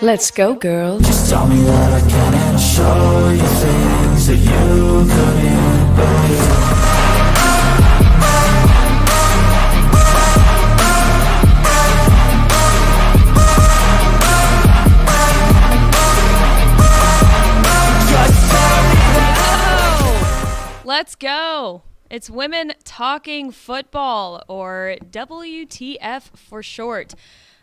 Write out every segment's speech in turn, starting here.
Let's go, girls. Just tell me that I can and I'll show you things that you couldn't believe. Let's go. It's Women Talking Football, or WTF for short.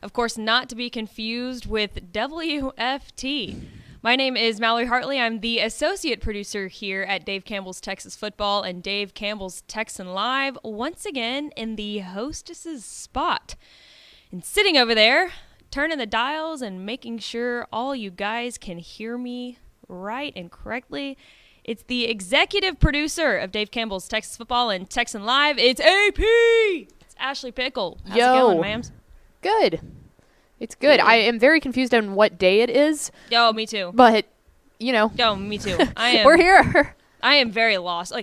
Of course, not to be confused with WFT. My name is Mallory Hartley. I'm the associate producer here at Dave Campbell's Texas Football and Dave Campbell's Texan Live, once again in the hostess's spot. And sitting over there, turning the dials and making sure all you guys can hear me right and correctly, it's the executive producer of Dave Campbell's Texas Football and Texan Live. It's AP! It's Ashley Pickle. How's it going, ma'ams? Good. It's good. I am very confused on what day it is. Yo, me too. But, you know. Yo, me too. We're here. I am very lost.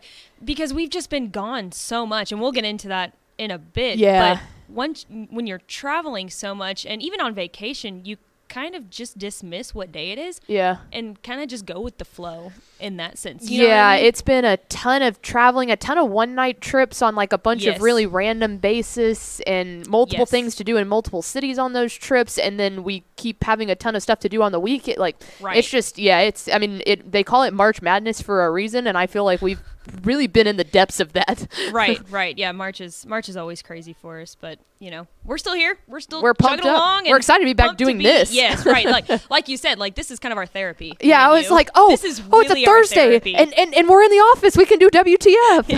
Because we've just been gone so much, and we'll get into that in a bit. Yeah. But when you're traveling so much, and even on vacation, you kind of just dismiss what day it is. Yeah. And kind of just go with the flow in that sense. You know what I mean? It's been a ton of traveling, a ton of one-night trips on like a bunch of really random basis and multiple things to do in multiple cities on those trips, and then we keep having a ton of stuff to do on the week. It's just, they call it March Madness for a reason, and I feel like we've really been in the depths of that. Right. Yeah, March is always crazy for us, but you know, we're still here. We're pumped up. Along. We're excited to be back doing this. Yes, right. Like you said, this is kind of our therapy. Yeah, I was like, this is really it's a Thursday, and we're in the office. We can do WTF.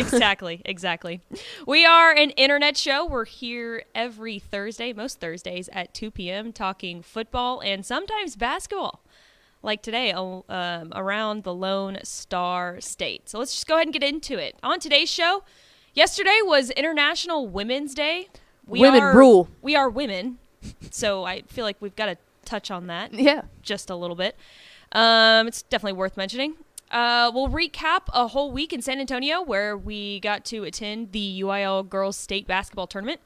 Exactly. We are an internet show. We're here every Thursday, most Thursdays at 2 p.m. talking football and sometimes basketball. Like today, around the Lone Star State. So let's just go ahead and get into it. On today's show, yesterday was International Women's Day. Women rule. We are women, so I feel like we've got to touch on that. Yeah, just a little bit. It's definitely worth mentioning. We'll recap a whole week in San Antonio where we got to attend the UIL Girls State Basketball Tournament.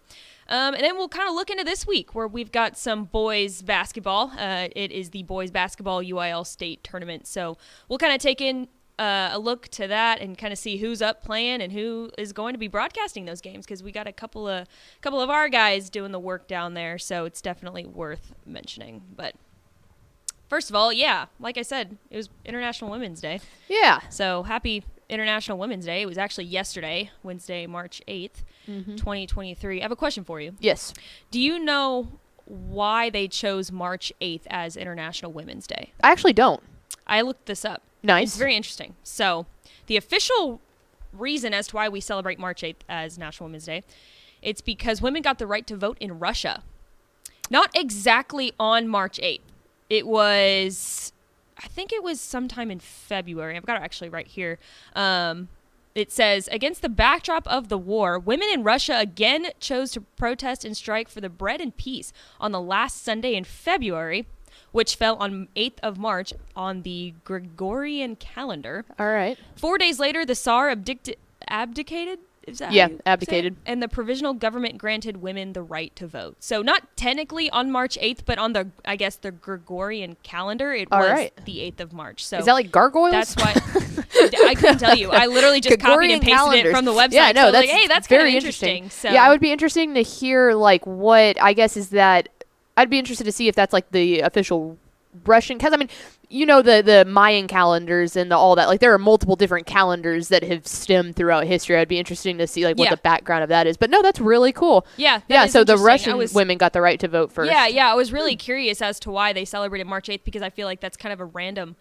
And then we'll kind of look into this week where we've got some boys basketball. It is the boys basketball UIL state tournament. So we'll kind of take in a look to that and kind of see who's up playing and who is going to be broadcasting those games, because we got a couple of our guys doing the work down there. So it's definitely worth mentioning. But first of all, yeah, like I said, it was International Women's Day. Yeah. So happy International Women's Day. It was actually yesterday, Wednesday, March 8th, 2023. I have a question for you. Yes. Do you know why they chose March 8th as International Women's Day? I actually don't. I looked this up. Nice. It's very interesting. So the official reason as to why we celebrate March 8th as National Women's Day, it's because women got the right to vote in Russia. Not exactly on March 8th. It was, I think it was sometime in February. I've got it actually right here. It says, against the backdrop of the war, women in Russia again chose to protest and strike for the bread and peace on the last Sunday in February, which fell on 8th of March on the Gregorian calendar. All right. 4 days later, the Tsar abdicated. Is that abdicated. And the provisional government granted women the right to vote. So not technically on March 8th, but on the Gregorian calendar, it was the 8th of March. So is that like gargoyles? That's why I couldn't tell you. I literally just copied and pasted it from the website. Yeah, no, so that's hey, that's very kind of interesting. So yeah, I would be interesting to hear what I guess is that. I'd be interested to see if that's like the official Russian, because I mean, you know, the Mayan calendars and all that, there are multiple different calendars that have stemmed throughout history. I'd be interesting to see what the background of that is. But no, that's really cool. Yeah. So the Russian women got the right to vote first. Yeah. I was really curious as to why they celebrated March 8th, because I feel like that's kind of a random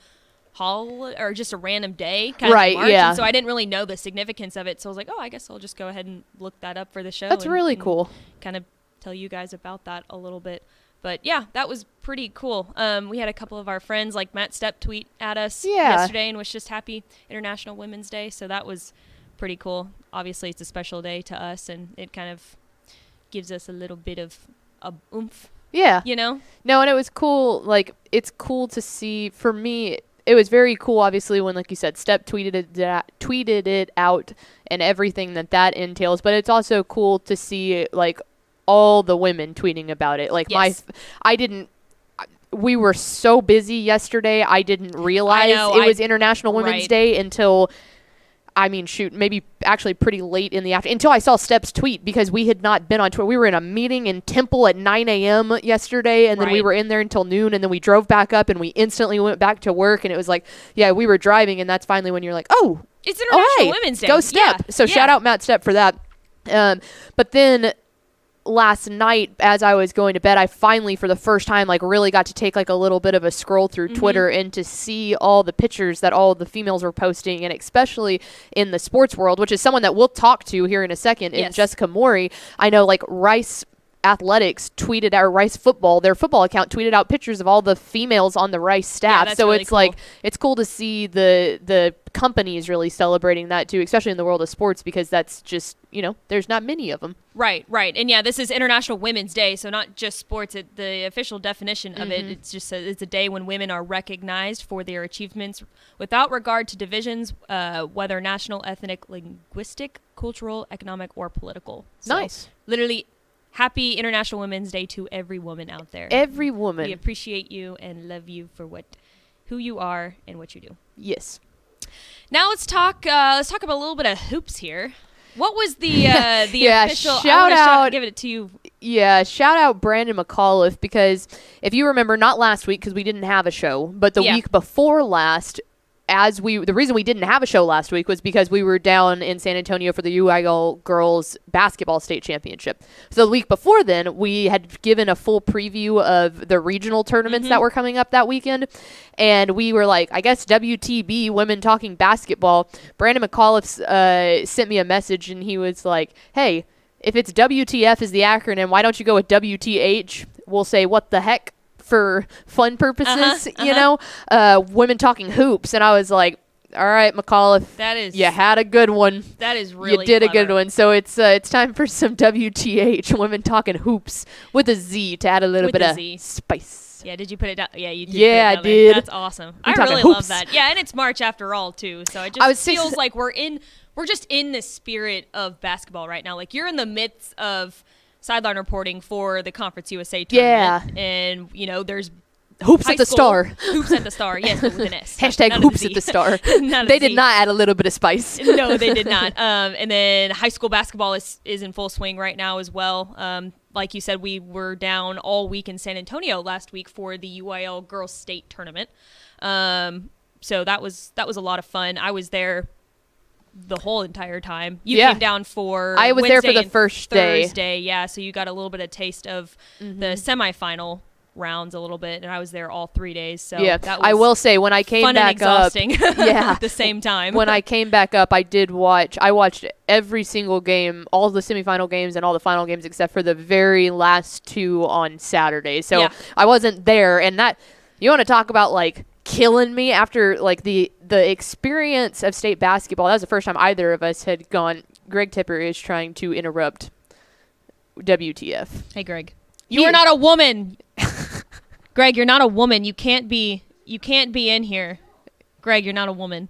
holiday or just a random day kind of March. Yeah. And so I didn't really know the significance of it. So I was like, I guess I'll just go ahead and look that up for the show. That's really cool. Kind of tell you guys about that a little bit. But yeah, that was pretty cool. We had a couple of our friends like Matt Stepp tweet at us yesterday and wished us happy International Women's Day. So that was pretty cool. Obviously, it's a special day to us, and it kind of gives us a little bit of a oomph. Yeah. You know? No, and it was cool. It's cool to see. For me, it was very cool, obviously, when, like you said, Stepp tweeted it out and everything that entails. But it's also cool to see, all the women tweeting about it. we were so busy yesterday, I didn't realize it was International Women's Day until, maybe actually pretty late in the afternoon, until I saw Steph's tweet, because we had not been on Twitter. We were in a meeting in Temple at 9 a.m. yesterday, and then we were in there until noon, and then we drove back up, and we instantly went back to work, and it was like, we were driving, and that's finally when you're like, oh, it's International Women's Day. Go Steph. Yeah. So shout out Matt Stepp for that. But then last night, as I was going to bed, I finally, for the first time, really got to take a little bit of a scroll through Twitter and to see all the pictures that all the females were posting, and especially in the sports world, which is someone that we'll talk to here in a second, is Jessica Morrey. I know Rice Athletics tweeted out, Rice Football, their football account tweeted out pictures of all the females on the Rice staff. So really it's cool. It's cool to see the companies really celebrating that too, especially in the world of sports, because that's just, there's not many of them. Right. And this is International Women's Day, so not just sports. The official definition of it, it's just it's a day when women are recognized for their achievements without regard to divisions, whether national, ethnic, linguistic, cultural, economic, or political. So nice. Literally, happy International Women's Day to every woman out there. Every woman. We appreciate you and love you for who you are and what you do. Yes. Now let's talk about a little bit of hoops here. What was the official? Shout out. Give it to you. Yeah, shout out Brandon McAuliffe, because if you remember, not last week because we didn't have a show, but the week before last, the reason we didn't have a show last week was because we were down in San Antonio for the UIL girls basketball state championship. So the week before then, we had given a full preview of the regional tournaments that were coming up that weekend. And we were like, I guess WTB, Women Talking Basketball. Brandon McAuliffe sent me a message, and he was like, hey, if it's WTF is the acronym, why don't you go with WTH? We'll say, what the heck? For fun purposes, Women Talking Hoops. And I was like, all right, McAuliffe, you had a good one. That is really You did clever. a good one. So it's time for some WTH, Women Talking Hoops, with a Z to add a little bit of spice. Yeah, did you put it down? Yeah, you did. Yeah, I did. did. That's awesome. We're I really hoops. love that. Yeah, and it's March after all, too. So it just feels like we're just in the spirit of basketball right now. Like, you're in the midst of sideline reporting for the Conference USA tournament. Yeah. And, there's Hoops at the Star. Hoops at the Star, yes, but with an S. Hashtag Hoops at the Star. They did not add a little bit of spice. No, they did not. And then high school basketball is in full swing right now as well. Like you said, we were down all week in San Antonio last week for the UIL girls state tournament. So that was a lot of fun. I was there the whole entire time. You came down for I was Wednesday there for the first day. Thursday, yeah, so you got a little bit of taste of the semifinal rounds a little bit, and I was there all 3 days. So that was I will say, when I came fun back and exhausting up, at the same time. When I came back up, I watched every single game, all the semifinal games and all the final games except for the very last two on Saturday. So I wasn't there, and that, you want to talk about killing me after the experience of state basketball. That was the first time either of us had gone. Greg Tipper is trying to interrupt WTF. Hey, Greg. You are not a woman. Greg, you're not a woman. You can't be in here. Greg, you're not a woman.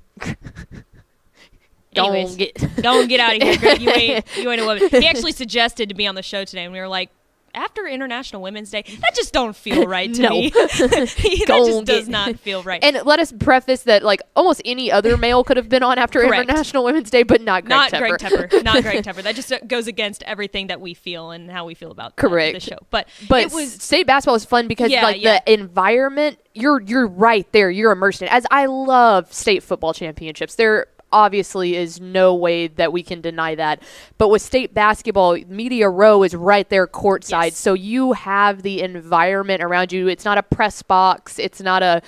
Anyways, don't get out of here, Greg. You ain't a woman. He actually suggested to be on the show today, and we were like, after International Women's Day, that just don't feel right to me. That just does not feel right. And let us preface that almost any other male could have been on after International Women's Day, but not Greg Tepper. Not Greg Tepper. That just goes against everything that we feel and how we feel about the show. But it was state basketball was fun because the environment, you're right there. You're immersed in it. As I love state football championships, there obviously is no way that we can deny that. But with state basketball, Media Row is right there courtside. Yes. So you have the environment around you. It's not a press box. It's not a,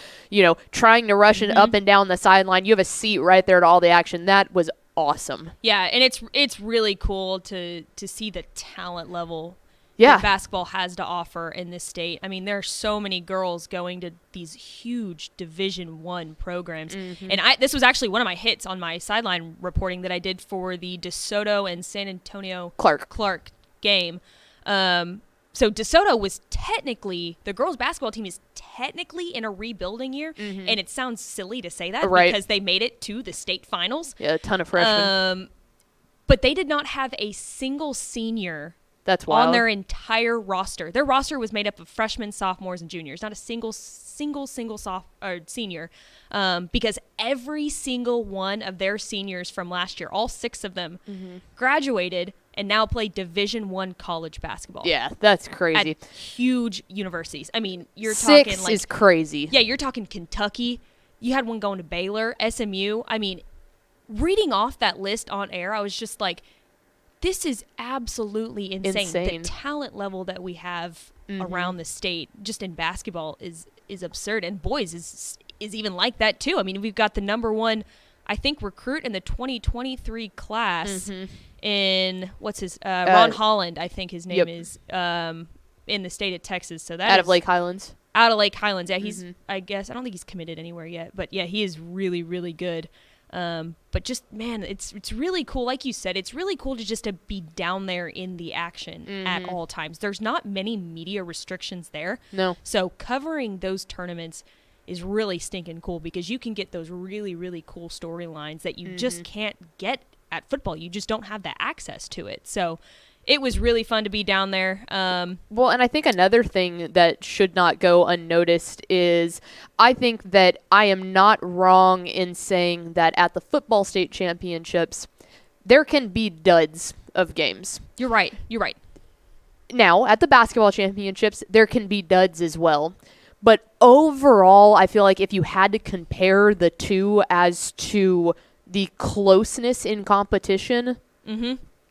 trying to rush it up and down the sideline. You have a seat right there to all the action. That was awesome. Yeah, and it's really cool to see the talent level that basketball has to offer in this state. I mean, there are so many girls going to these huge Division I programs. And this was actually one of my hits on my sideline reporting that I did for the DeSoto and San Antonio Clark game. So DeSoto was technically, the girls basketball team is technically in a rebuilding year. And it sounds silly to say that because they made it to the state finals. Yeah, a ton of freshmen. But they did not have a single senior That's wild. On their entire roster. Their roster was made up of freshmen, sophomores, and juniors. Not a single senior. Because every single one of their seniors from last year, all 6 of them, graduated and now play Division I college basketball. Yeah, that's crazy. At huge universities. I mean, you're 6 talking like... is crazy. Yeah, you're talking Kentucky. You had one going to Baylor, SMU. I mean, reading off that list on air, I was just like, this is absolutely insane. The talent level that we have around the state, just in basketball, is absurd. And boys is even like that, too. I mean, we've got the number 1, I think, recruit in the 2023 class in, Ron Holland, I think his name is, in the state of Texas. So that out of Lake Highlands. Out of Lake Highlands, yeah. He's, I guess, I don't think he's committed anywhere yet. But, yeah, he is really, really good. But just, man, it's really cool. Like you said, it's really cool to be down there in the action at all times. There's not many media restrictions there. No. So covering those tournaments is really stinking cool because you can get those really, really cool storylines that you just can't get at football. You just don't have the access to it. So it was really fun to be down there. Well, and I think another thing that should not go unnoticed is I think that I am not wrong in saying that at the football state championships, there can be duds of games. You're right. Now, at the basketball championships, there can be duds as well. But overall, I feel like if you had to compare the two as to the closeness in competition,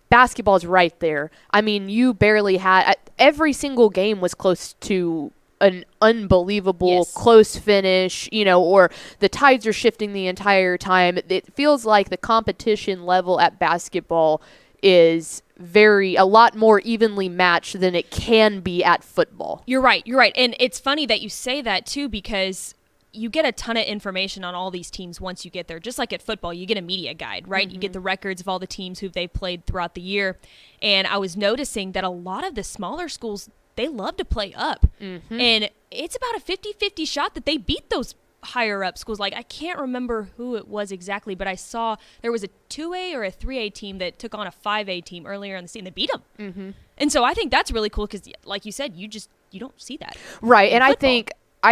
basketball's right there. I mean, you barely had... Every single game was close to an unbelievable close finish, or the tides are shifting the entire time. It feels like the competition level at basketball is a lot more evenly matched than it can be at football. You're right. And it's funny that you say that too, because you get a ton of information on all these teams once you get there. Just like at football, you get a media guide, right? You get the records of all the teams who they've played throughout the year. And I was noticing that a lot of the smaller schools, they love to play up. And it's about a 50-50 shot that they beat those higher up schools. Like, I can't remember who it was exactly, but I saw there was a 2A or a 3A team that took on a 5A team earlier in the season. They beat them. And so I think that's really cool because, like you said, you don't see that. Right. And I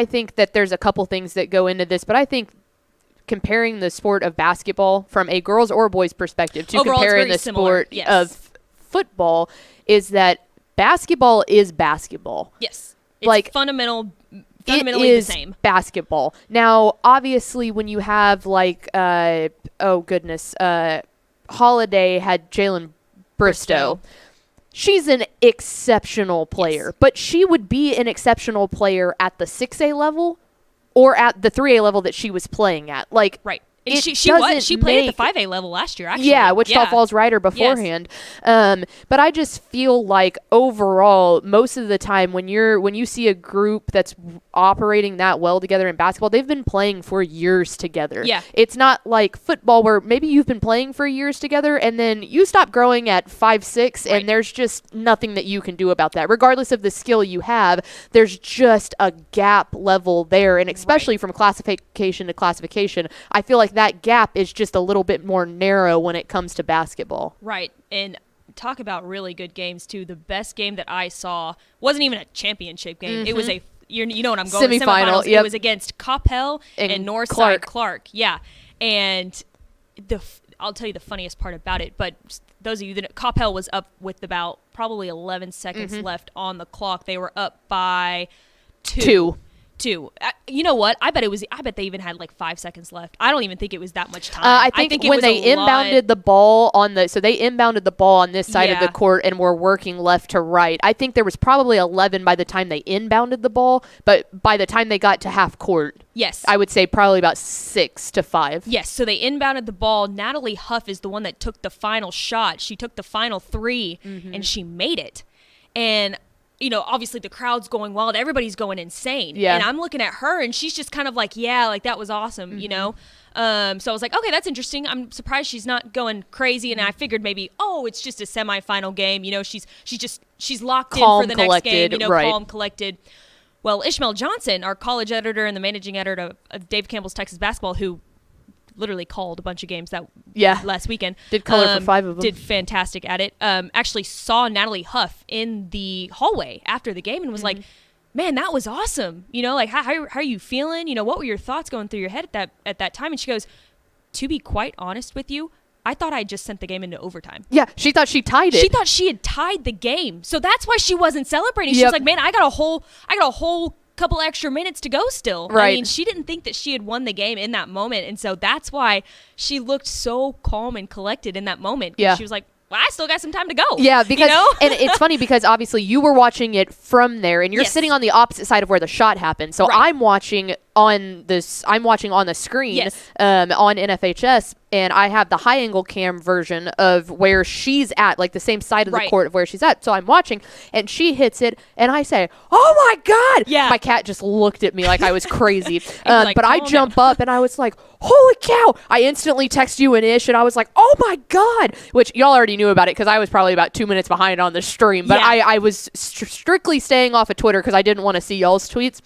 think that there's a couple things that go into this, but I think comparing the sport of basketball from a girls or boys perspective to overall, comparing the sport of football is that basketball is basketball. Yes. It's fundamentally the same. Basketball. Now, obviously, when you have Holiday had Jalen Bristow. She's an exceptional player, but she would be an exceptional player at the 6A level or at the 3A level that she was playing at. Right. And she played at the 5A level last year, actually. Yeah, Wichita Falls Rider beforehand. Yes. But I just feel like overall, most of the time when you see a group that's operating that well together in basketball, they've been playing for years together. Yeah. It's not like football where maybe you've been playing for years together and then you stop growing at 5'6", and there's just nothing that you can do about that. Regardless of the skill you have, there's just a gap level there. And especially from classification to classification, I feel like that gap is just a little bit more narrow when it comes to basketball. Right. And talk about really good games, too. The best game that I saw wasn't even a championship game. It was you know what I'm going to semifinals. It was against Coppell and Northside Clark. Yeah. And I'll tell you the funniest part about it, but those of you that Coppell was up with about probably 11 seconds left on the clock. They were up by two. You know what? I bet they even had like 5 seconds left. I don't even think it was that much time. I think when they inbounded the ball they inbounded the ball on this side of the court and were working left to right. I think there was probably 11 by the time they inbounded the ball, but by the time they got to half court, yes, I would say probably about 6 to 5. Yes, so they inbounded the ball. Natalie Huff is the one that took the final shot. She took the final three and she made it. And obviously the crowd's going wild. Everybody's going insane. Yeah. And I'm looking at her, and she's just kind of like, that was awesome, So I was like, okay, that's interesting. I'm surprised she's not going crazy. And I figured maybe, it's just a semifinal game. She's locked calm, in for the next game. Right. Calm, collected. Well, Ishmael Johnson, our college editor and the managing editor of Dave Campbell's Texas Basketball, who literally called a bunch of games that Yeah. last weekend. Did color for 5 of them. Did fantastic at it. Actually saw Natalie Huff in the hallway after the game and was like, man, that was awesome. You know, like, how are you feeling? You know, what were your thoughts going through your head at that time? And she goes, to be quite honest with you, I thought I just sent the game into overtime. Yeah, she thought she tied it. She thought she had tied the game. So that's why she wasn't celebrating. She Yep. was like, man, I got a whole couple extra minutes to go still. Right. I mean, she didn't think that she had won the game in that moment. And so that's why she looked so calm and collected in that moment. Yeah. She was like, well, I still got some time to go. Yeah, because you know? and it's funny because obviously you were watching it from there, and you're Yes. sitting on the opposite side of where the shot happened. So Right. I'm watching on the screen Yes. on NFHS, and I have the high angle cam version of where she's at, like the same side of the Right. court of where she's at. So I'm watching, and she hits it, and I say, "Oh my God!" Yeah. My cat just looked at me like I was crazy. you're like, but I "Calm jump up, and I was like, "Holy cow!" I instantly text you and Ish, and I was like, "Oh my God!" Which y'all already knew about it because I was probably about 2 minutes behind on the stream. But Yeah. I was strictly staying off of Twitter because I didn't want to see y'all's tweets.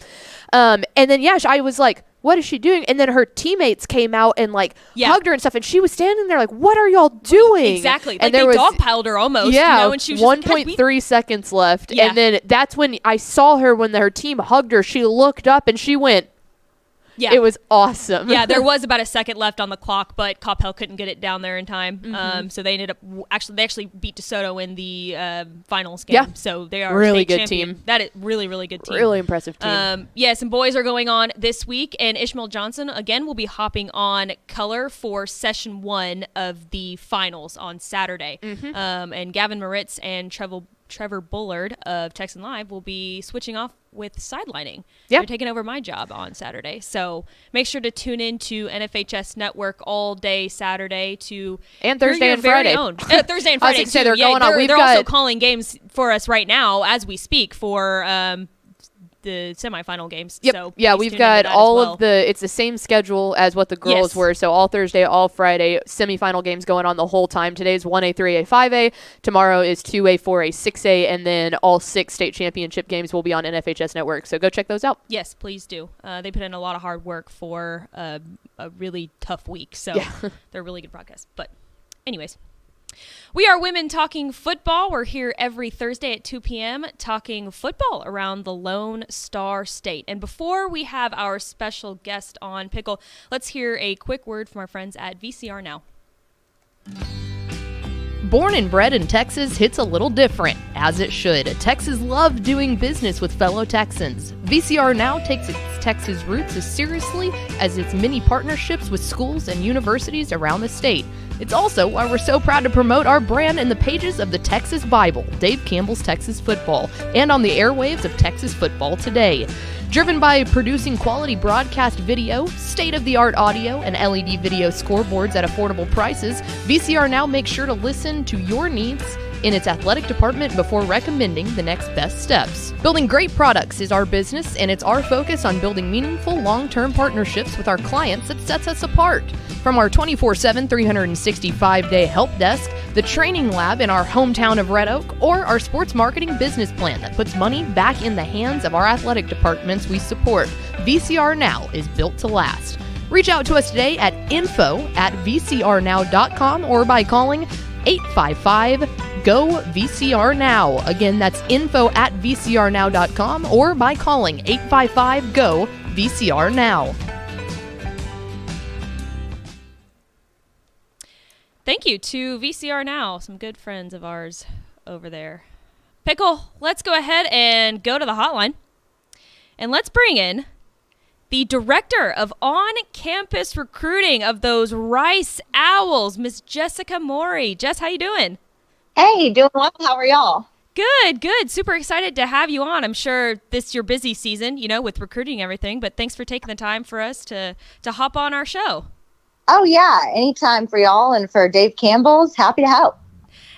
And then I was like, what is she doing? And then her teammates came out and like Yeah. hugged her and stuff, and she was standing there like, what are y'all doing? Exactly. And Like there they was dogpiled her almost. yeah, You know, and she was just like, "Guys, 1.3 seconds left. Yeah. And then that's when I saw her when her team hugged her. She looked up and she went, Yeah. it was awesome. Yeah, there was about a second left on the clock, but Coppell couldn't get it down there in time. So they ended up they actually beat DeSoto in the finals game. Yeah. So they are Really state good champion. team. That is really, really good team. Really impressive team. Some boys are going on this week, and Ishmael Johnson again will be hopping on color for session 1 of the finals on Saturday. And Gavin Moritz and Trevor Bullard of Texan Live will be switching off with sidelining. Yeah. They're taking over my job on Saturday. So make sure to tune in to NFHS Network all day Saturday to And hear Thursday your and very Friday. own. Thursday and I was Friday gonna say too. they're going on. We've They're also got- calling games for us right now as we speak for the semifinal games. Yep. So yeah, please we've tune got into that as all well. of it's the same schedule as what the girls Yes. were. So all Thursday, all Friday, semifinal games going on the whole time. Today's 1A, 3A, 5A. Tomorrow is 2A, 4A, 6A. And then all 6 state championship games will be on NFHS Network. So go check those out. Yes, please do. They put in a lot of hard work for a really tough week. So Yeah. they're really good podcasts. But anyways. We are Women Talking Football. We're here every Thursday at 2 p.m. talking football around the Lone Star State. And before we have our special guest on, Pickle, let's hear a quick word from our friends at VCR Now. Born and bred in Texas hits a little different, as it should. Texas loves doing business with fellow Texans. VCR Now takes its Texas roots as seriously as its many partnerships with schools and universities around the state. It's also why we're so proud to promote our brand in the pages of the Texas Bible, Dave Campbell's Texas Football, and on the airwaves of Texas Football Today. Driven by producing quality broadcast video, state-of-the-art audio, and LED video scoreboards at affordable prices, VCR Now makes sure to listen to your needs in its athletic department before recommending the next best steps. Building great products is our business, and it's our focus on building meaningful, long-term partnerships with our clients that sets us apart. From our 24/7, 365-day help desk, the training lab in our hometown of Red Oak, or our sports marketing business plan that puts money back in the hands of our athletic departments we support, VCR Now is built to last. Reach out to us today at info@vcrnow.com or by calling 855-GO-VCR-NOW. Again, that's info@vcrnow.com or by calling 855-GO-VCR-NOW. Thank you to VCR Now, some good friends of ours over there. Pickle, let's go ahead and go to the hotline. And let's bring in the director of on-campus recruiting of those Rice Owls, Miss Jessica Morrey. Jess, how you doing? Hey, doing well. How are y'all? Good, good. Super excited to have you on. I'm sure this is your busy season, you know, with recruiting and everything, but thanks for taking the time for us to hop on our show. Oh, yeah. Anytime for y'all and for Dave Campbell's. Happy to help.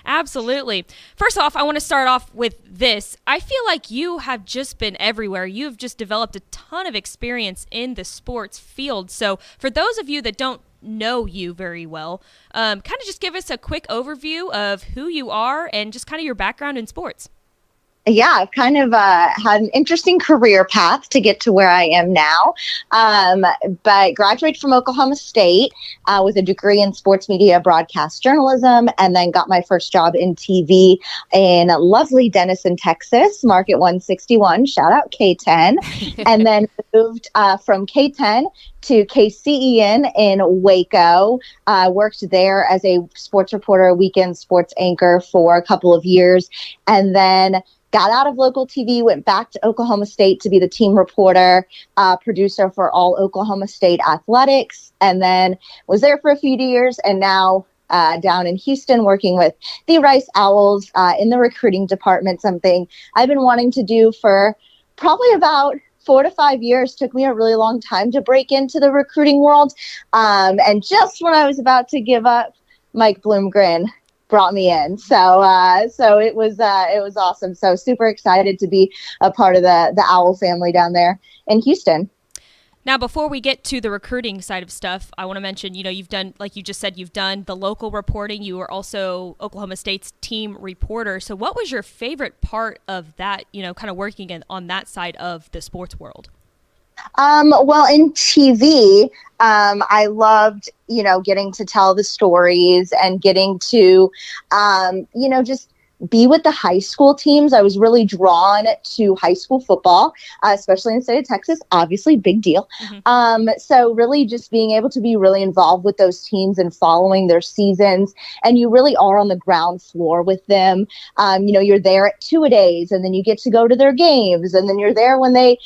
Absolutely. First off, I want to start off with this. I feel like you have just been everywhere. You've just developed a ton of experience in the sports field. So for those of you that don't know you very well, kind of just give us a quick overview of who you are and just kind of your background in sports. Yeah, I've kind of had an interesting career path to get to where I am now. But graduated from Oklahoma State with a degree in sports media broadcast journalism, and then got my first job in TV in lovely Denison, Texas, Market 161. Shout out K10. And then moved from K10 to KCEN in Waco. Worked there as a sports reporter, weekend sports anchor for a couple of years, and then got out of local TV, went back to Oklahoma State to be the team reporter, producer for all Oklahoma State athletics, and then was there for a few years, and now down in Houston working with the Rice Owls in the recruiting department, something I've been wanting to do for probably about 4 to 5 years. Took me a really long time to break into the recruiting world. And just when I was about to give up, Mike Bloomgren brought me in. So it was awesome. So super excited to be a part of the Owl family down there in Houston. Now, before we get to the recruiting side of stuff, I want to mention, you've done, like you just said, you've done the local reporting. You were also Oklahoma State's team reporter. So what was your favorite part of that, kind of working on that side of the sports world? Well, in TV, I loved, getting to tell the stories and getting to, just be with the high school teams. I was really drawn to high school football, especially in the state of Texas, obviously big deal. Mm-hmm. So really just being able to be really involved with those teams and following their seasons. And you really are on the ground floor with them. You're there at two-a-days, and then you get to go to their games, and then you're there when they,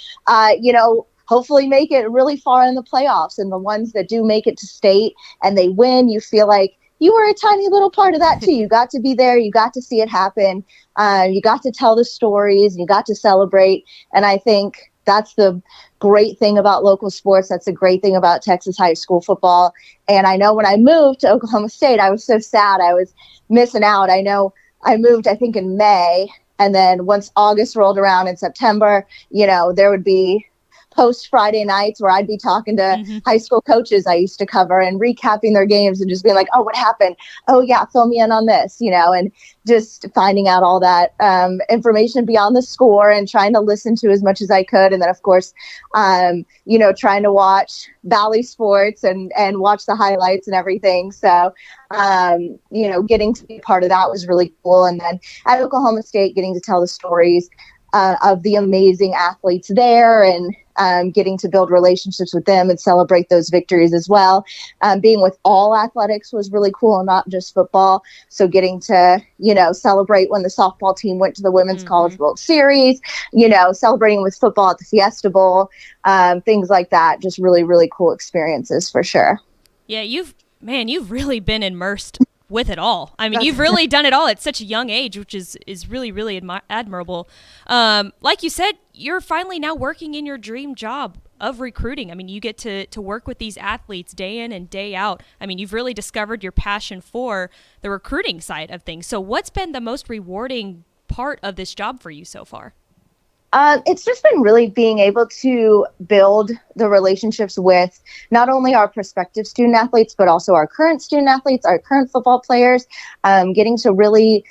hopefully make it really far in the playoffs. And the ones that do make it to state and they win, you feel like you were a tiny little part of that too. You got to be there. You got to see it happen. You got to tell the stories. You got to celebrate. And I think that's the great thing about local sports. That's the great thing about Texas high school football. And I know when I moved to Oklahoma State, I was so sad. I was missing out. I know I moved, I think, in May. And then once August rolled around in September, there would be post Friday nights where I'd be talking to high school coaches I used to cover and recapping their games and just being like, oh, what happened? Oh, yeah, fill me in on this, and just finding out all that information beyond the score and trying to listen to as much as I could. And then, of course, trying to watch Valley Sports and watch the highlights and everything. So, getting to be part of that was really cool. And then at Oklahoma State, getting to tell the stories of the amazing athletes there and getting to build relationships with them and celebrate those victories as well. Being with all athletics was really cool, not just football. So getting to, celebrate when the softball team went to the Women's College World Series, celebrating with football at the Fiesta Bowl, things like that. Just really, really cool experiences for sure. Yeah, you've really been immersed with it all. I mean, you've really done it all at such a young age, which is really, really admirable. Like you said, you're finally now working in your dream job of recruiting. I mean, you get to work with these athletes day in and day out. I mean, you've really discovered your passion for the recruiting side of things. So what's been the most rewarding part of this job for you so far? It's just been really being able to build the relationships with not only our prospective student athletes, but also our current student athletes, our current football players, getting to really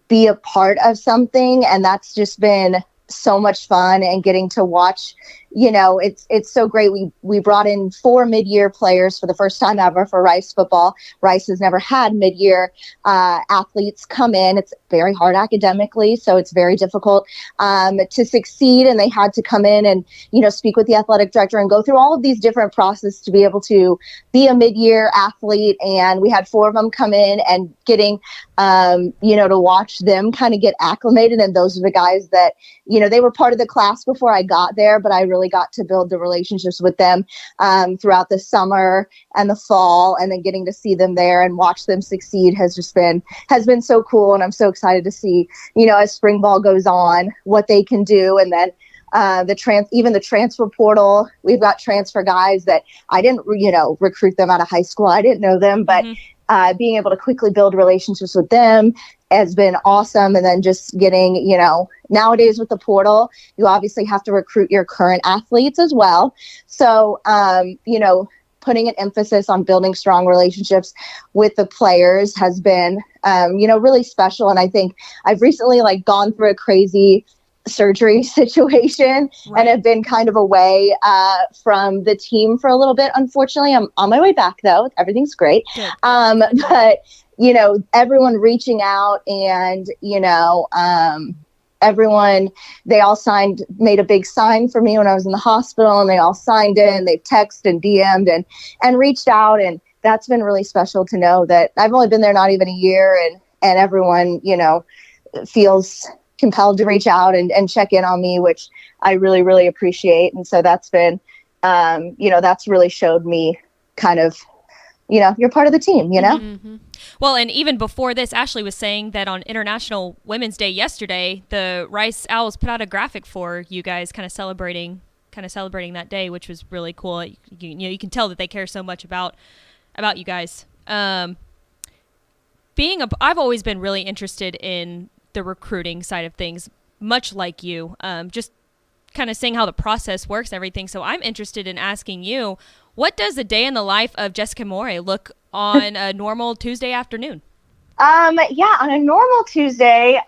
be a part of something. And that's just been so much fun, and getting to watch, it's so great. We brought in 4 mid-year players for the first time ever for Rice football. Rice has never had mid-year athletes come in. It's very hard academically, so it's very difficult to succeed. And they had to come in and, speak with the athletic director and go through all of these different processes to be able to be a mid-year athlete. And we had 4 of them come in, and getting, to watch them kind of get acclimated. And those are the guys that, they were part of the class before I got there, but I really got to build the relationships with them throughout the summer and the fall, and then getting to see them there and watch them succeed has been so cool. And I'm so excited to see, as spring ball goes on, what they can do. And then even the transfer portal, we've got transfer guys that I didn't, recruit them out of high school. I didn't know them, but being able to quickly build relationships with them has been awesome. And then just getting, nowadays with the portal, you obviously have to recruit your current athletes as well. So, putting an emphasis on building strong relationships with the players has been, really special. And I think I've recently gone through a crazy surgery situation and have been kind of away from the team for a little bit. Unfortunately, I'm on my way back though. Everything's great. But everyone reaching out and, everyone, they all made a big sign for me when I was in the hospital, and they all signed it, and they've texted and DM'd and reached out. And that's been really special to know that I've only been there not even a year, and everyone, feels compelled to reach out and check in on me, which I really, really appreciate. And so that's been, that's really showed me kind of, you're part of the team, Mm-hmm. Well, and even before this, Ashley was saying that on International Women's Day yesterday, the Rice Owls put out a graphic for you guys kind of celebrating that day, which was really cool. You can tell that they care so much about you guys. I've always been really interested in the recruiting side of things, much like you, just kind of seeing how the process works and everything. So I'm interested in asking you, what does a day in the life of Jessica Morrey look on a normal Tuesday afternoon? On a normal Tuesday,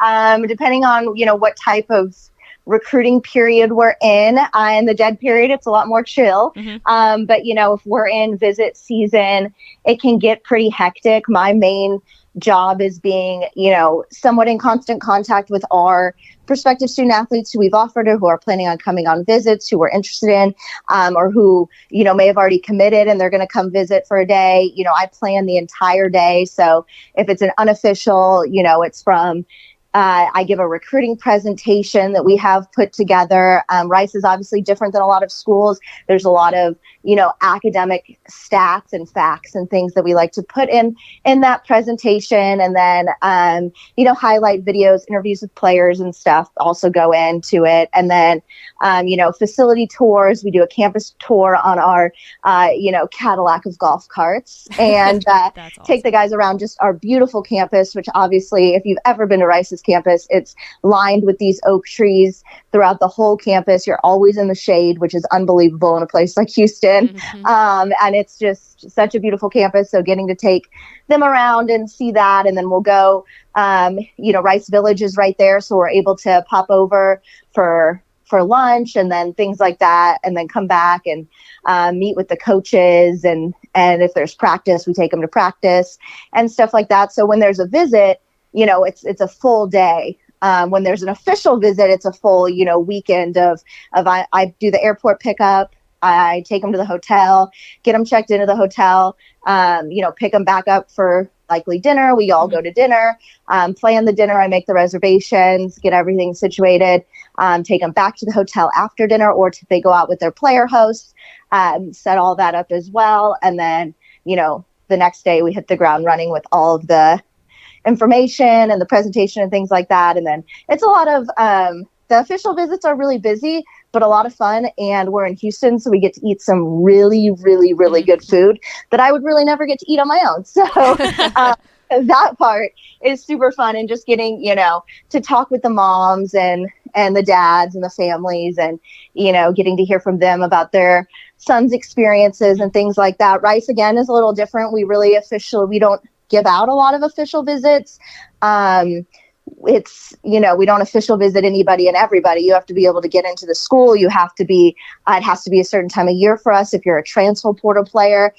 depending on, what type of recruiting period we're in the dead period, it's a lot more chill. Mm-hmm. But, if we're in visit season, it can get pretty hectic. My main job is being, somewhat in constant contact with our prospective student athletes who we've offered or who are planning on coming on visits, who we're interested in, or who, may have already committed and they're going to come visit for a day. I plan the entire day. So if it's an unofficial, it's from I give a recruiting presentation that we have put together. Rice is obviously different than a lot of schools. There's a lot of, academic stats and facts and things that we like to put in that presentation. And then, highlight videos, interviews with players and stuff also go into it. And then, facility tours. We do a campus tour on our, Cadillac of golf carts and awesome. Take the guys around just our beautiful campus, which obviously, if you've ever been to Rice's campus, it's lined with these oak trees throughout the whole campus. You're always in the shade, which is unbelievable in a place like Houston. Mm-hmm. And it's just such a beautiful campus. So getting to take them around and see that. And then we'll go, Rice Village is right there. So we're able to pop over for lunch and then things like that. And then come back and meet with the coaches. And if there's practice, we take them to practice and stuff like that. So when there's a visit, it's a full day. When there's an official visit, it's a full, weekend of I do the airport pickup. I take them to the hotel, get them checked into the hotel, pick them back up for likely dinner. We all go to dinner, plan the dinner. I make the reservations, get everything situated, take them back to the hotel after dinner, or if they go out with their player hosts, set all that up as well. And then, the next day we hit the ground running with all of the information and the presentation and things like that. And then it's a lot of, the official visits are really busy, but a lot of fun. And we're in Houston, so we get to eat some really, really, really good food that I would really never get to eat on my own. So that part is super fun. And just getting, to talk with the moms and the dads and the families and, getting to hear from them about their sons' experiences and things like that. Rice, again, is a little different. We don't give out a lot of official visits. It's, we don't official visit anybody and everybody. You have to be able to get into the school. You have to be, it has to be a certain time of year for us. If you're a transfer portal player,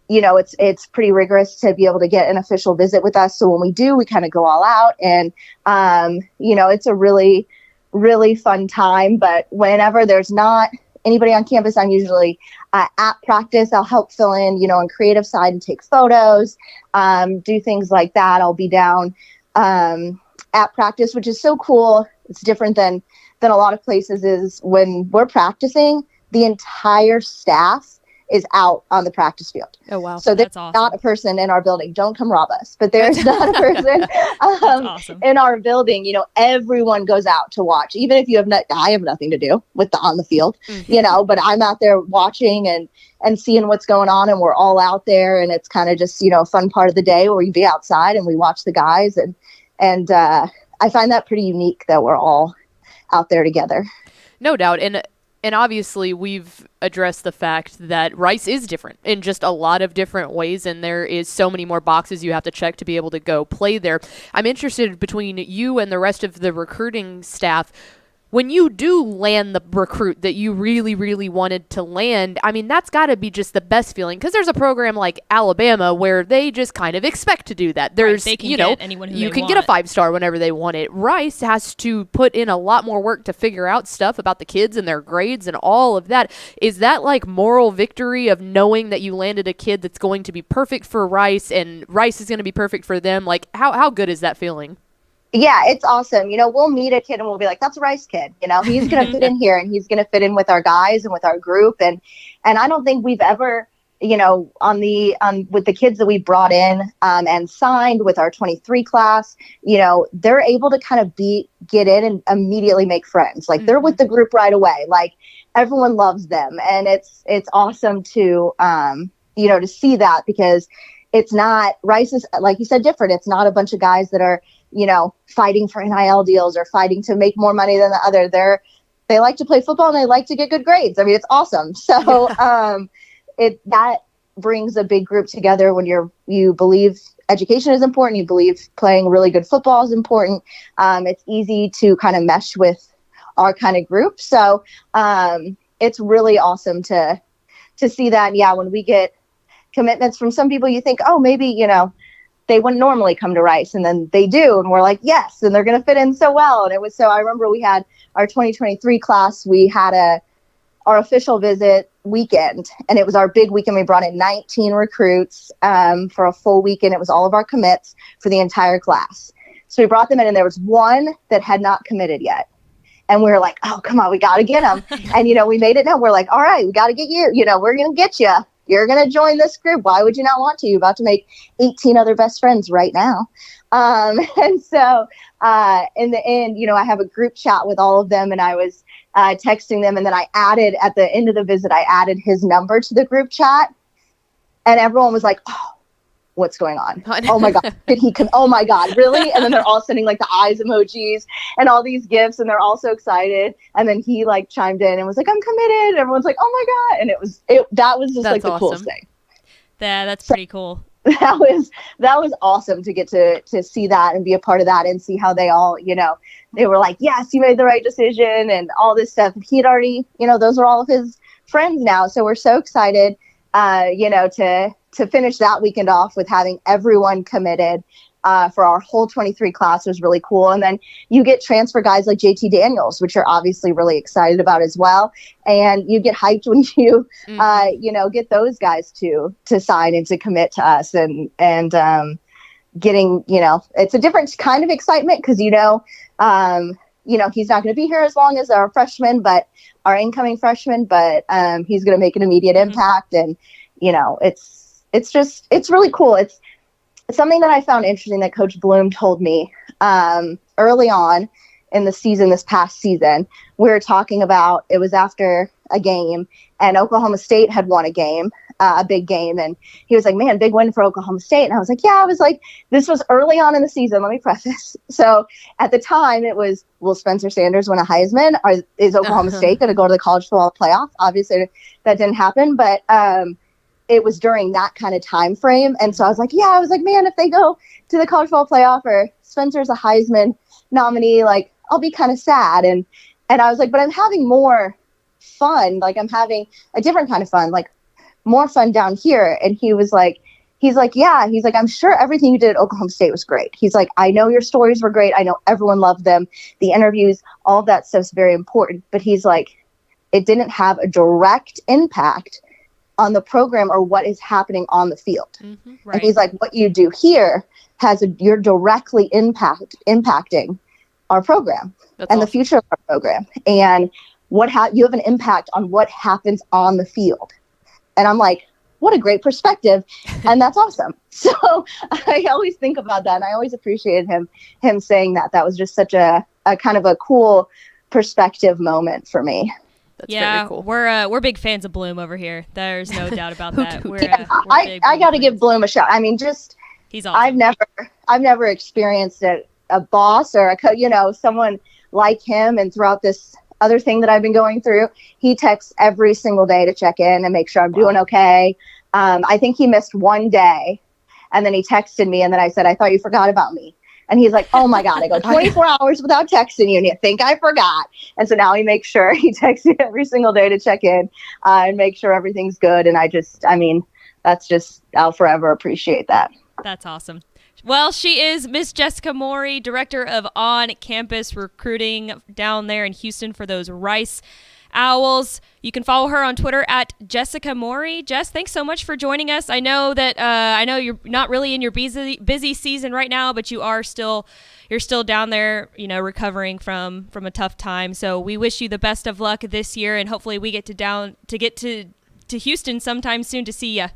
it's pretty rigorous to be able to get an official visit with us. So when we do, we kind of go all out and, it's a really, really fun time. But whenever there's not anybody on campus, I'm usually at practice. I'll help fill in, on creative side and take photos, do things like that. I'll be down at practice, which is so cool. It's different than a lot of places is when we're practicing, the entire staff is out on the practice field. Oh, wow. So there's awesome. Not a person in our building. Don't come rob us. But there's not a person awesome. In our building. Everyone goes out to watch. Even if you have I have nothing to do with on the field, but I'm out there watching and seeing what's going on, and we're all out there, and it's kind of just, a fun part of the day where we be outside and we watch the guys and I find that pretty unique that we're all out there together. No doubt. And And obviously, we've addressed the fact that rice is different in just a lot of different ways, and there is so many more boxes you have to check to be able to go play there. I'm interested between you and the rest of the recruiting staff. When you do land the recruit that you really, really wanted to land, I mean, that's got to be just the best feeling, because there's a program like Alabama where they just kind of expect to do that. There's, they can you know, get anyone who you they can get a want. 5-star whenever they want it. Rice has to put in a lot more work to figure out stuff about the kids and their grades and all of that. Is that like moral victory of knowing that you landed a kid that's going to be perfect for Rice and Rice is going to be perfect for them? Like, how good is that feeling? Yeah, it's awesome. You know, we'll meet a kid and we'll be like, that's a Rice kid. You know, he's going to fit in here and he's going to fit in with our guys and with our group. And I don't think we've ever, you know, with the kids that we brought in and signed with our 23 class, you know, they're able to kind of get in and immediately make friends. Like they're with the group right away. Like everyone loves them. And it's awesome to, you know, to see that, because it's not, Rice is, like you said, different. It's not a bunch of guys that are, you know, fighting for NIL deals or fighting to make more money than the other. They like to play football and they like to get good grades. I mean, it's awesome. So that brings a big group together when you believe education is important. You believe playing really good football is important. It's easy to kind of mesh with our kind of group. So it's really awesome to see that. And yeah, when we get commitments from some people, you think, oh, maybe, you know, they wouldn't normally come to Rice, and then they do. And we're like, yes, and they're going to fit in so well. And it was I remember we had our 2023 class, we had our official visit weekend, and it was our big weekend. We brought in 19 recruits for a full weekend. It was all of our commits for the entire class. So we brought them in, and there was one that had not committed yet. And we were like, oh, come on, we got to get him. And, you know, we made it now. We're like, all right, we got to get you. You know, we're going to get you. You're going to join this group. Why would you not want to? You're about to make 18 other best friends right now. And so in the end, you know, I have a group chat with all of them, and I was texting them. And then I added, at the end of the visit, I added his number to the group chat. And everyone was like, oh, what's going on? Oh my God, did he come? Oh my God, really? And then they're all sending like the eyes emojis and all these gifts, and they're all so excited. And then he like chimed in and was like, I'm committed. And everyone's like, oh my God. And that was just like the coolest thing. Yeah, that's pretty cool. That was awesome to get to see that and be a part of that and see how they all, you know, they were like, yes, you made the right decision and all this stuff. He had already, you know, those are all of his friends now. So we're so excited, you know, to finish that weekend off with having everyone committed for our whole 23 class was really cool. And then you get transfer guys like JT Daniels, which you're obviously really excited about as well. And you get hyped when you, you know, get those guys to sign and to commit to us and getting, you know, it's a different kind of excitement because, you know, he's not going to be here as long as our freshman, but our incoming freshman, but he's going to make an immediate impact. And, you know, it's really cool. It's something that I found interesting that Coach Bloom told me early on in the season, this past season. We were talking about, it was after a game, and Oklahoma State had won a game, a big game. And he was like, man, big win for Oklahoma State. And I was like, yeah, I was like, this was early on in the season. Let me preface. So at the time it was, will Spencer Sanders win a Heisman? Or is Oklahoma State going to go to the college football playoff? Obviously that didn't happen, but it was during that kind of time frame. And so I was like, man, if they go to the college football playoff or Spencer's a Heisman nominee, like I'll be kind of sad. And I was like, but I'm having more fun. Like I'm having a different kind of fun, like more fun down here. And he's like, I'm sure everything you did at Oklahoma State was great. He's like, I know your stories were great. I know everyone loved them. The interviews, all of that stuff's very important. But he's like, it didn't have a direct impact on the program or what is happening on the field. Mm-hmm, right. And he's like, what you do here you're directly impacting our program. That's and awesome. The future of our program. And you have an impact on what happens on the field. And I'm like, what a great perspective. And that's awesome. So I always think about that. And I always appreciated him saying that. That was just such a kind of a cool perspective moment for me. That's very cool. We're big fans of Bloom over here. There's no doubt about that. I got to give Bloom a shot. I mean, he's awesome. I've never experienced a boss or someone like him, and throughout this other thing that I've been going through. He texts every single day to check in and make sure I'm doing okay. I think he missed one day, and then he texted me, and then I said, I thought you forgot about me. And he's like, oh my God, I go 24 hours without texting you, and you think I forgot. And so now he makes sure he texts me every single day to check in and make sure everything's good. And that's just, I'll forever appreciate that. That's awesome. Well, she is Miss Jessica Morrey, Director of On-Campus Recruiting down there in Houston for those Rice Owls. You can follow her on Twitter at Jessica Morrey. Jess, thanks so much for joining us. I know that you're not really in your busy season right now, but you're still down there, recovering from a tough time. So we wish you the best of luck this year, and hopefully we get to Houston sometime soon to see you.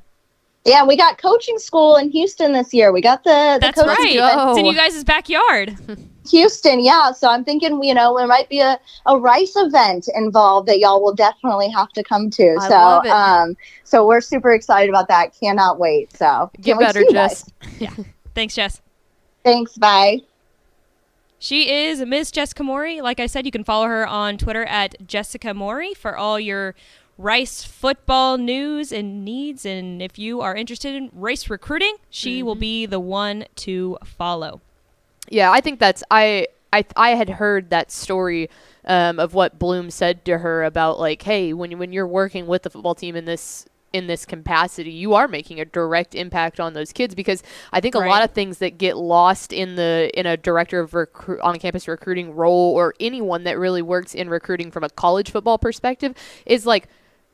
Yeah, we got coaching school in Houston this year. We got the That's coaching right. school. It's in you guys' backyard. Houston, yeah. So I'm thinking, there might be a Rice event involved that y'all will definitely have to come to. I love it. So we're super excited about that. Cannot wait. So Get better, Jess. Yeah. Thanks, Jess. Thanks. Bye. She is Miss Jessica Morrey. Like I said, you can follow her on Twitter at Jessica Morrey for all your Rice football news and needs. And if you are interested in Rice recruiting, she will be the one to follow. Yeah, I think that's I had heard that story of what Bloom said to her about, like, hey, when you're working with the football team in this capacity, you are making a direct impact on those kids, because I think a lot of things that get lost in a director of on-campus recruiting role, or anyone that really works in recruiting from a college football perspective, is like,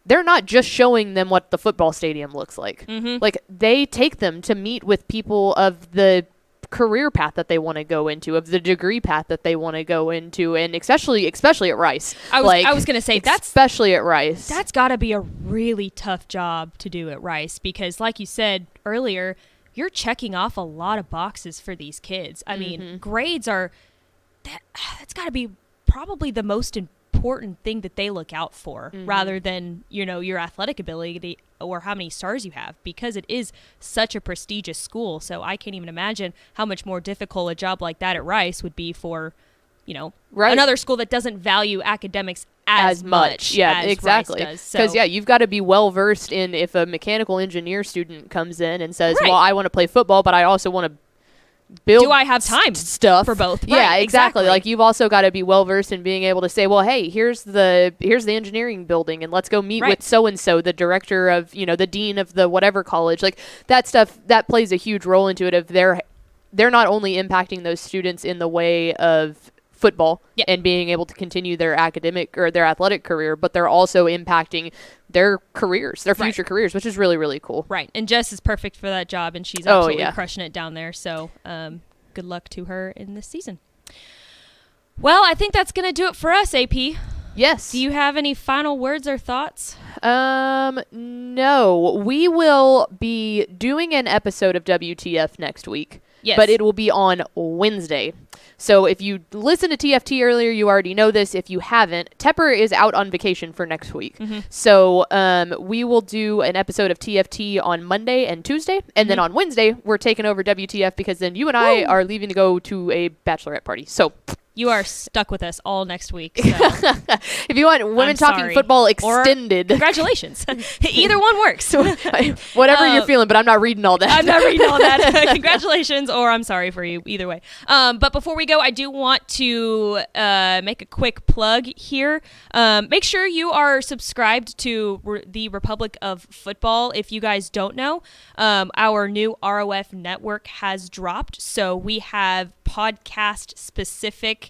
they're not just showing them what the football stadium looks like. Like, they take them to meet with people of the career path that they want to go into, of the degree path that they want to go into, and especially at Rice. I was going to say, especially at Rice. That's got to be a really tough job to do at Rice, because like you said earlier, you're checking off a lot of boxes for these kids. I mean, grades that's got to be probably the most important thing that they look out for, rather than your athletic ability or how many stars you have, because it is such a prestigious school. So I can't even imagine how much more difficult a job like that at Rice would be for another school that doesn't value academics as much. Yeah, as exactly. Because you've got to be well versed in, if a mechanical engineer student comes in and says, well, I want to play football, but I also want to build, do I have time stuff for both? Yeah, right, exactly. Like, you've also got to be well versed in being able to say, well, hey, here's the engineering building, and let's go meet with so and so, the director of the dean of the whatever college. Like, that stuff that plays a huge role into it. If they're not only impacting those students in the way of football and being able to continue their academic or their athletic career, but they're also impacting their careers, their future careers, which is really, really cool. Right. And Jess is perfect for that job, and she's absolutely crushing it down there. So good luck to her in this season. Well, I think that's going to do it for us, AP. Yes. Do you have any final words or thoughts? No. We will be doing an episode of WTF next week. Yes. But it will be on Wednesday. So if you listened to TFT earlier, you already know this. If you haven't, Tepper is out on vacation for next week. So we will do an episode of TFT on Monday and Tuesday. And then on Wednesday, we're taking over WTF, because then you and I are leaving to go to a bachelorette party. So you are stuck with us all next week. So. If you want Women Talking Football extended. Congratulations. Either one works. Whatever you're feeling, but I'm not reading all that. I'm not reading all that. Congratulations, or I'm sorry for you. Either way. But before we go, I do want to make a quick plug here. Make sure you are subscribed to the Republic of Football. If you guys don't know, our new ROF network has dropped. So we have podcast specific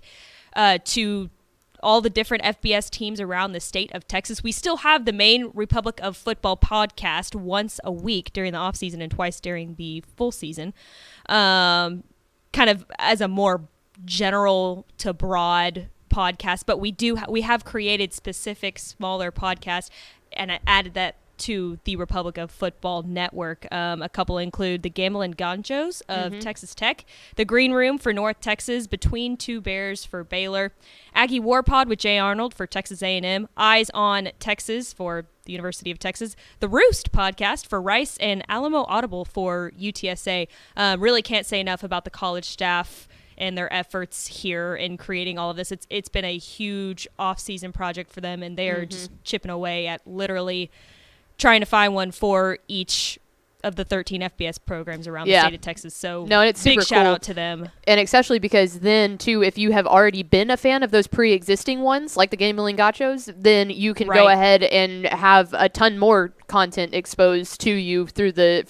to all the different FBS teams around the state of Texas. We still have the main Republic of Football podcast once a week during the off season and twice during the full season, kind of as a more general to broad podcast. But we have created specific smaller podcasts, and I added that to the Republic of Football network. A couple include the Gamblin' Ganchos of Texas Tech, the Green Room for North Texas, Between Two Bears for Baylor, Aggie War Pod with Jay Arnold for Texas A&M, Eyes on Texas for the University of Texas, the Roost podcast for Rice, and Alamo Audible for UTSA. Really can't say enough about the college staff and their efforts here in creating all of this. It's been a huge off-season project for them, and they are just chipping away at literally trying to find one for each of the 13 FBS programs around the state of Texas. So it's big super shout cool. out to them. And especially because then, too, if you have already been a fan of those pre-existing ones, like the Gambling Gachos, then you can go ahead and have a ton more content exposed to you through the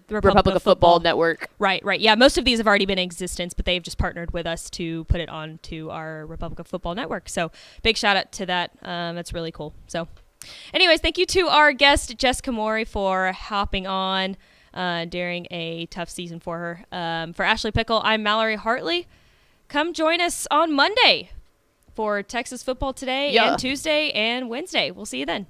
Republic of Football Network. Right. Yeah, most of these have already been in existence, but they've just partnered with us to put it on to our Republic of Football Network. So big shout out to that. That's really cool. So anyways, thank you to our guest, Jessica Morrey, for hopping on during a tough season for her. For Ashley Pickle, I'm Mallory Hartley. Come join us on Monday for Texas Football Today and Tuesday and Wednesday. We'll see you then.